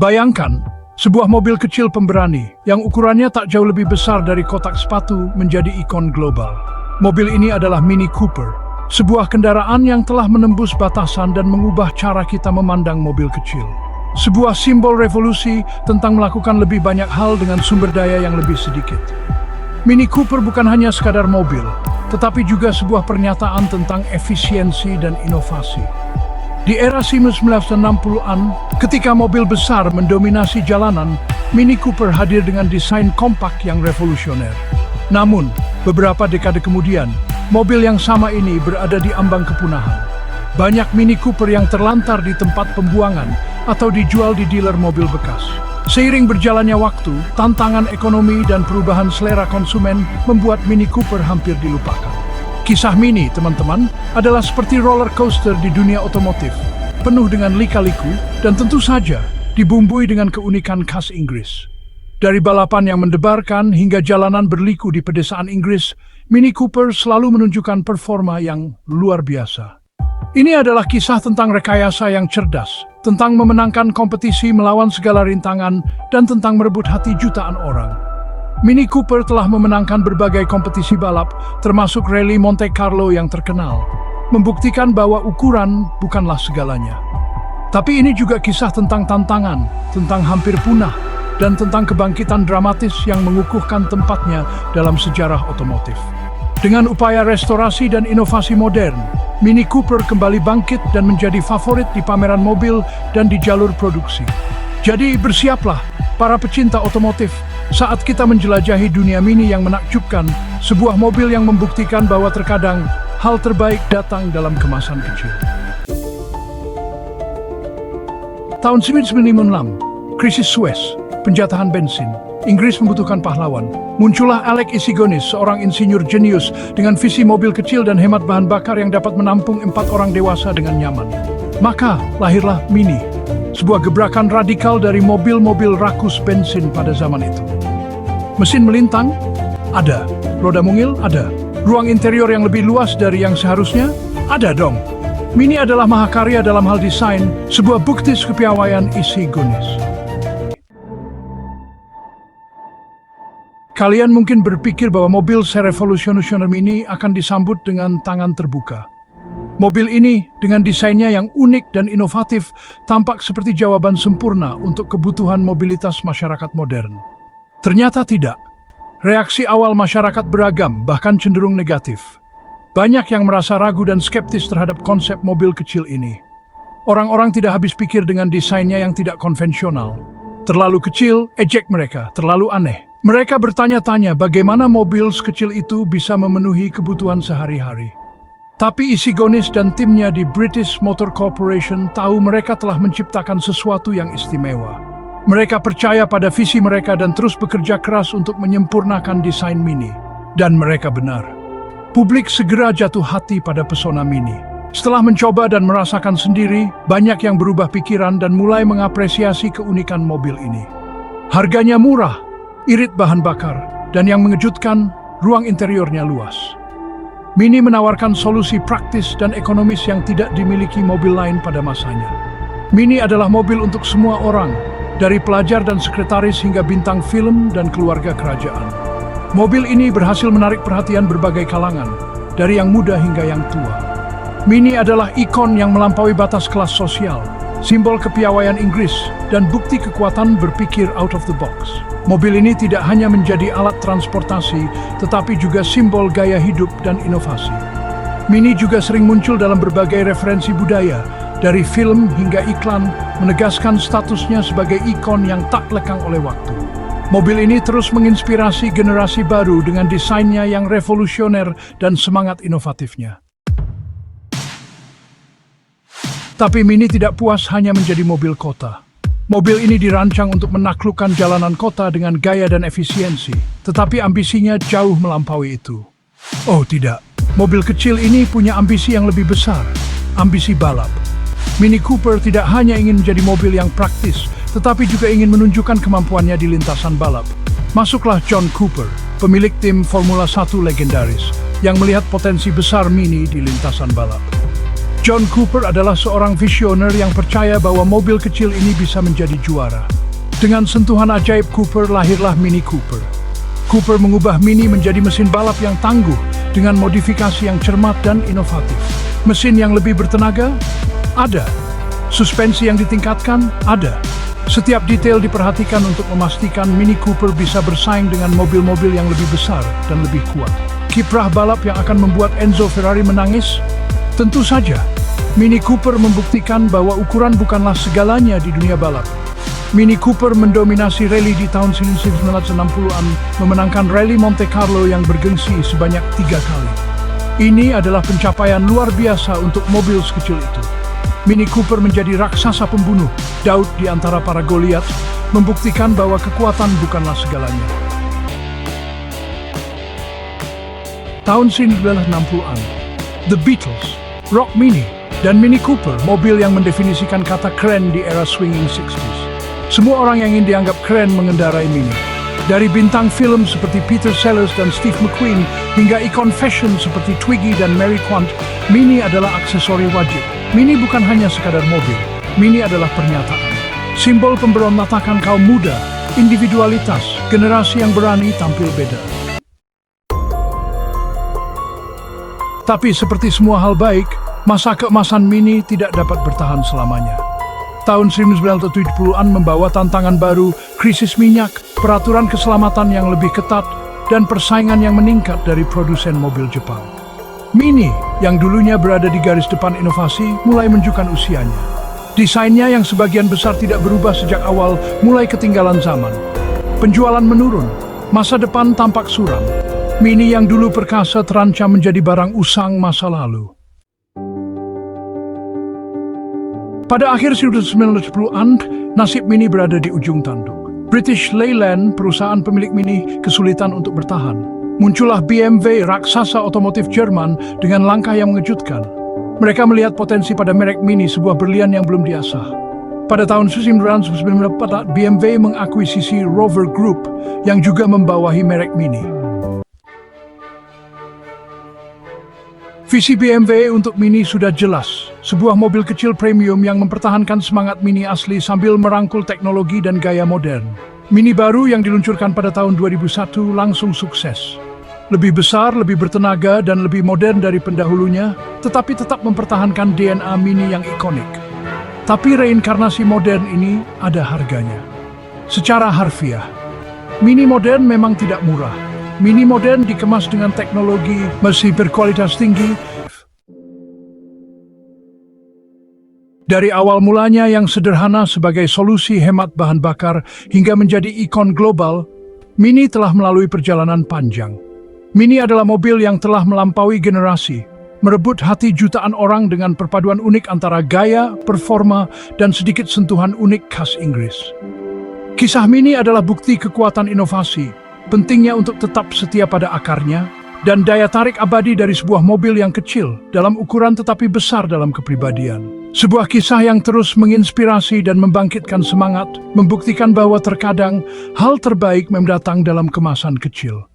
Bayangkan, sebuah mobil kecil pemberani yang ukurannya tak jauh lebih besar dari kotak sepatu menjadi ikon global. Mobil ini adalah Mini Cooper, sebuah kendaraan yang telah menembus batasan dan mengubah cara kita memandang mobil kecil. Sebuah simbol revolusi tentang melakukan lebih banyak hal dengan sumber daya yang lebih sedikit. Mini Cooper bukan hanya sekadar mobil, tetapi juga sebuah pernyataan tentang efisiensi dan inovasi. Di era 1960-an, ketika mobil besar mendominasi jalanan, Mini Cooper hadir dengan desain kompak yang revolusioner. Namun, beberapa dekade kemudian, mobil yang sama ini berada di ambang kepunahan. Banyak Mini Cooper yang terlantar di tempat pembuangan atau dijual di dealer mobil bekas. Seiring berjalannya waktu, tantangan ekonomi dan perubahan selera konsumen membuat Mini Cooper hampir dilupakan. Kisah Mini, teman-teman, adalah seperti roller coaster di dunia otomotif, penuh dengan lika-liku dan tentu saja dibumbui dengan keunikan khas Inggris. Dari balapan yang mendebarkan hingga jalanan berliku di pedesaan Inggris, Mini Cooper selalu menunjukkan performa yang luar biasa. Ini adalah kisah tentang rekayasa yang cerdas, tentang memenangkan kompetisi melawan segala rintangan, dan tentang merebut hati jutaan orang. Mini Cooper telah memenangkan berbagai kompetisi balap, termasuk rally Monte Carlo yang terkenal, membuktikan bahwa ukuran bukanlah segalanya. Tapi ini juga kisah tentang tantangan, tentang hampir punah, dan tentang kebangkitan dramatis yang mengukuhkan tempatnya dalam sejarah otomotif. Dengan upaya restorasi dan inovasi modern, Mini Cooper kembali bangkit dan menjadi favorit di pameran mobil dan di jalur produksi. Jadi bersiaplah, para pecinta otomotif, saat kita menjelajahi dunia Mini yang menakjubkan, sebuah mobil yang membuktikan bahwa terkadang hal terbaik datang dalam kemasan kecil. Tahun 1956, krisis Suez, penjatahan bensin, Inggris membutuhkan pahlawan. Muncullah Alec Issigonis, seorang insinyur jenius dengan visi mobil kecil dan hemat bahan bakar yang dapat menampung 4 orang dewasa dengan nyaman. Maka lahirlah Mini, sebuah gebrakan radikal dari mobil-mobil rakus bensin pada zaman itu. Mesin melintang? Ada. Roda mungil? Ada. Ruang interior yang lebih luas dari yang seharusnya? Ada dong. Mini adalah mahakarya dalam hal desain, sebuah bukti kepiawaian Issigonis. Kalian mungkin berpikir bahwa mobil serevolusioner Mini akan disambut dengan tangan terbuka. Mobil ini, dengan desainnya yang unik dan inovatif, tampak seperti jawaban sempurna untuk kebutuhan mobilitas masyarakat modern. Ternyata tidak. Reaksi awal masyarakat beragam, bahkan cenderung negatif. Banyak yang merasa ragu dan skeptis terhadap konsep mobil kecil ini. Orang-orang tidak habis pikir dengan desainnya yang tidak konvensional. Terlalu kecil, ejek mereka, terlalu aneh. Mereka bertanya-tanya bagaimana mobil sekecil itu bisa memenuhi kebutuhan sehari-hari. Tapi Issigonis dan timnya di British Motor Corporation tahu mereka telah menciptakan sesuatu yang istimewa. Mereka percaya pada visi mereka dan terus bekerja keras untuk menyempurnakan desain Mini. Dan mereka benar. Publik segera jatuh hati pada pesona Mini. Setelah mencoba dan merasakan sendiri, banyak yang berubah pikiran dan mulai mengapresiasi keunikan mobil ini. Harganya murah, irit bahan bakar, dan yang mengejutkan, ruang interiornya luas. Mini menawarkan solusi praktis dan ekonomis yang tidak dimiliki mobil lain pada masanya. Mini adalah mobil untuk semua orang, dari pelajar dan sekretaris hingga bintang film dan keluarga kerajaan. Mobil ini berhasil menarik perhatian berbagai kalangan, dari yang muda hingga yang tua. Mini adalah ikon yang melampaui batas kelas sosial, simbol kepiawaian Inggris, dan bukti kekuatan berpikir out of the box. Mobil ini tidak hanya menjadi alat transportasi, tetapi juga simbol gaya hidup dan inovasi. Mini juga sering muncul dalam berbagai referensi budaya, dari film hingga iklan, menegaskan statusnya sebagai ikon yang tak lekang oleh waktu. Mobil ini terus menginspirasi generasi baru dengan desainnya yang revolusioner dan semangat inovatifnya. Tapi Mini tidak puas hanya menjadi mobil kota. Mobil ini dirancang untuk menaklukkan jalanan kota dengan gaya dan efisiensi, tetapi ambisinya jauh melampaui itu. Oh tidak, mobil kecil ini punya ambisi yang lebih besar, ambisi balap. Mini Cooper tidak hanya ingin menjadi mobil yang praktis, tetapi juga ingin menunjukkan kemampuannya di lintasan balap. Masuklah John Cooper, pemilik tim Formula 1 legendaris, yang melihat potensi besar Mini di lintasan balap. John Cooper adalah seorang visioner yang percaya bahwa mobil kecil ini bisa menjadi juara. Dengan sentuhan ajaib Cooper, lahirlah Mini Cooper. Cooper mengubah Mini menjadi mesin balap yang tangguh dengan modifikasi yang cermat dan inovatif. Mesin yang lebih bertenaga? Ada. Suspensi yang ditingkatkan? Ada. Setiap detail diperhatikan untuk memastikan Mini Cooper bisa bersaing dengan mobil-mobil yang lebih besar dan lebih kuat. Kiprah balap yang akan membuat Enzo Ferrari menangis? Tentu saja, Mini Cooper membuktikan bahwa ukuran bukanlah segalanya di dunia balap. Mini Cooper mendominasi rally di tahun 1960-an, memenangkan Rally Monte Carlo yang bergengsi sebanyak 3 kali. Ini adalah pencapaian luar biasa untuk mobil sekecil itu. Mini Cooper menjadi raksasa pembunuh, Daud di antara para Goliat, membuktikan bahwa kekuatan bukanlah segalanya. Tahun 1960-an, The Beatles, Rock Mini, dan Mini Cooper, mobil yang mendefinisikan kata keren di era swinging 60s. Semua orang yang ingin dianggap keren mengendarai Mini. Dari bintang film seperti Peter Sellers dan Steve McQueen, hingga ikon fashion seperti Twiggy dan Mary Quant, Mini adalah aksesori wajib. Mini bukan hanya sekadar mobil, Mini adalah pernyataan. Simbol pemberontakan kaum muda, individualitas, generasi yang berani tampil beda. Tapi seperti semua hal baik, masa keemasan Mini tidak dapat bertahan selamanya. Tahun 1970-an membawa tantangan baru, krisis minyak, peraturan keselamatan yang lebih ketat, dan persaingan yang meningkat dari produsen mobil Jepang. Mini, yang dulunya berada di garis depan inovasi, mulai menunjukkan usianya. Desainnya yang sebagian besar tidak berubah sejak awal, mulai ketinggalan zaman. Penjualan menurun, masa depan tampak suram. Mini yang dulu perkasa terancam menjadi barang usang masa lalu. Pada akhir 1990-an, nasib Mini berada di ujung tanduk. British Leyland, perusahaan pemilik Mini, kesulitan untuk bertahan. Muncullah BMW, raksasa otomotif Jerman, dengan langkah yang mengejutkan. Mereka melihat potensi pada merek Mini, sebuah berlian yang belum diasah. Pada tahun 1994, BMW mengakuisisi Rover Group, yang juga membawahi merek Mini. Visi BMW untuk Mini sudah jelas, sebuah mobil kecil premium yang mempertahankan semangat Mini asli sambil merangkul teknologi dan gaya modern. Mini baru yang diluncurkan pada tahun 2001 langsung sukses. Lebih besar, lebih bertenaga, dan lebih modern dari pendahulunya, tetapi tetap mempertahankan DNA Mini yang ikonik. Tapi reinkarnasi modern ini ada harganya. Secara harfiah, Mini modern memang tidak murah. Mini modern dikemas dengan teknologi mesin berkualitas tinggi. Dari awal mulanya yang sederhana sebagai solusi hemat bahan bakar hingga menjadi ikon global, Mini telah melalui perjalanan panjang. Mini adalah mobil yang telah melampaui generasi, merebut hati jutaan orang dengan perpaduan unik antara gaya, performa, dan sedikit sentuhan unik khas Inggris. Kisah Mini adalah bukti kekuatan inovasi, pentingnya untuk tetap setia pada akarnya, dan daya tarik abadi dari sebuah mobil yang kecil dalam ukuran tetapi besar dalam kepribadian. Sebuah kisah yang terus menginspirasi dan membangkitkan semangat, membuktikan bahwa terkadang hal terbaik mendatang dalam kemasan kecil.